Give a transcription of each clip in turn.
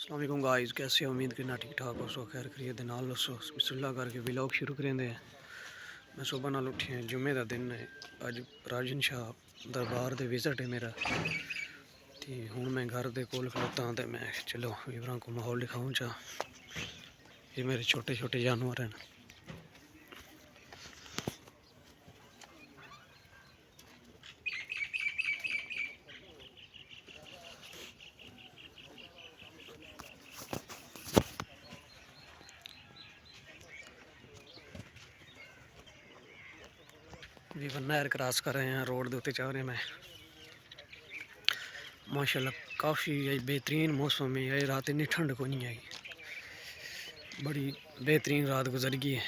अस्सलाम वालेकुम गाइस, कैसे हो? उम्मीद करना ठीक ठाक हो। सो खैर खरीद दे नाल सो बिस्मिल्लाह करके व्लॉग शुरू करेंदे हैं। मैं सुबह नाल उठे हैं, जुम्मे का दिन है। अज राजन शाह दरबार दे विजिट है मेरा। तो हुण मैं घर दे कोल खलोता तो मैं चलो वीवरां को माहौल दिखाऊं चा। ये मेरे छोटे छोटे जानवर हैं। वीवर नहर क्रॉस कर रहे हैं, रोड के उत्ते जा रहे हैं। मैं माशाल्लाह काफ़ी बेहतरीन मौसम है। ये रात इतनी ठंड को नहीं आई, बड़ी बेहतरीन रात गुजर गई है।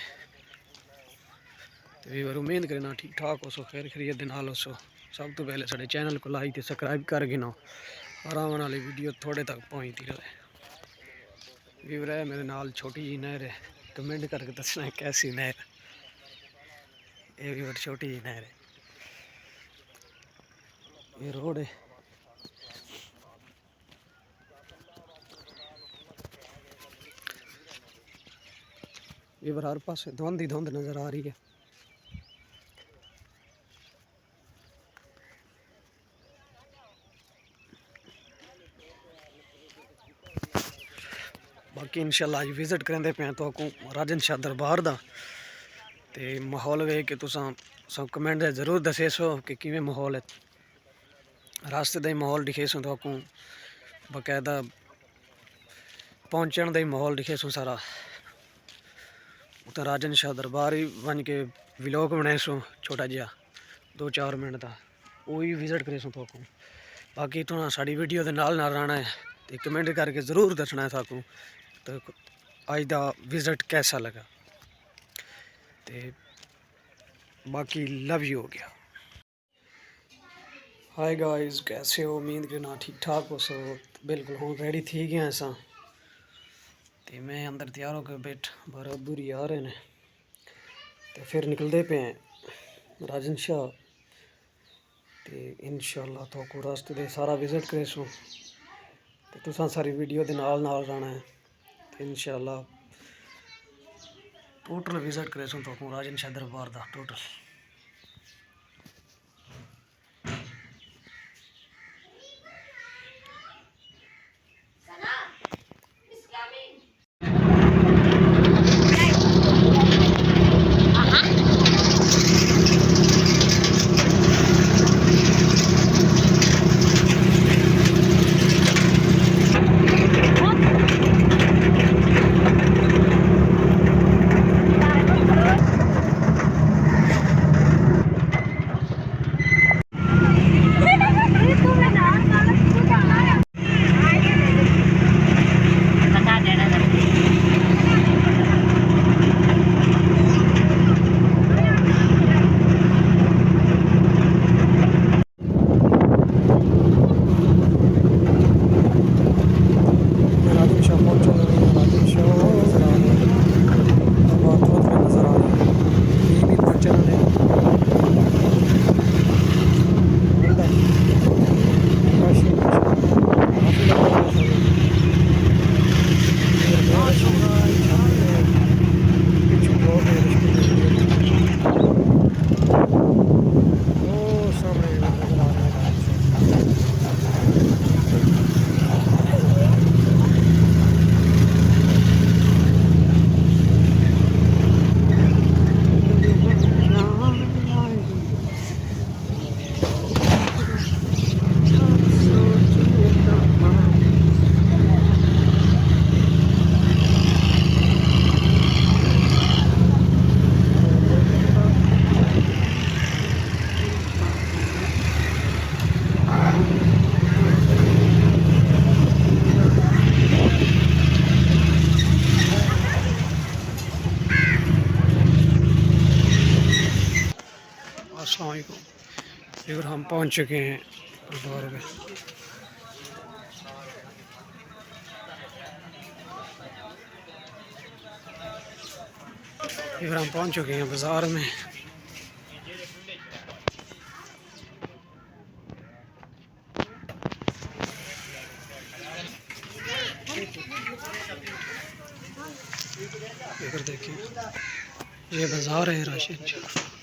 तो वीवर उम्मीद करना ठीक ठाक हो। सो खैर खरीद दे नाल सो सब तो पहले साढ़े चैनल को लाइक तो सब्सक्राइब कर गिनो और आने वाली वीडियो थोड़े तक पहुँचती रहे। वीवर है मेरे नाल छोटी जी नहर है, कमेंट करके दसना है कैसी नहर। ये वीवर छोटी जी नहर है, ये रोड है। वीवर हर पास धुंध ही धुंध नज़र आ रही है। बाकी इंशाल्लाह अज विजिट करेंदे पे तो राजन शाह दरबार दा ते माहौल वेख के तुसां सब कमेंट जरूर दसे सो कि किवें माहौल है। रास्ते का माहौल दिखे सो तो बकायदा पहुँचने का माहौल दिखे सो सारा। उतना राजन शाह दरबार ही बन के व्लॉग बनाए सो छोटा जिहा 2-4 मिनट का, वो ही विजिट करे सो तो। बाकी तुम साड़ी वीडियो के नाल रहना है तो कमेंट करके जरूर दसना है साकू तो अज का विजिट कैसा लगा। तो बाकी लव यू हो गया। हाय गाइस, कैसे हो? उम्मीद करना ठीक ठाक हो। सो बिल्कुल हूँ रेडी थी गया ऐसा तो मैं अंदर तैयार होकर बैठ बारह दूरी आ रहे हैं तो फिर निकलते पे हैं राजन शाह। तो इंशाल्लाह तो को रास्ते दे सारा विजिट करे सो तो तुसां सारी वीडियो के नाल रहना है तो इंशाल्लाह टोटल विजिट करे सो तो राजन शाह दरबार दा टोटल। अस्सलाम वालेकुम। फिर हम पहुंच चुके हैं दरबार में। फिर हम पहुंच चुके हैं बाज़ार में। इधर देखिए, ये बाजार है राशिद।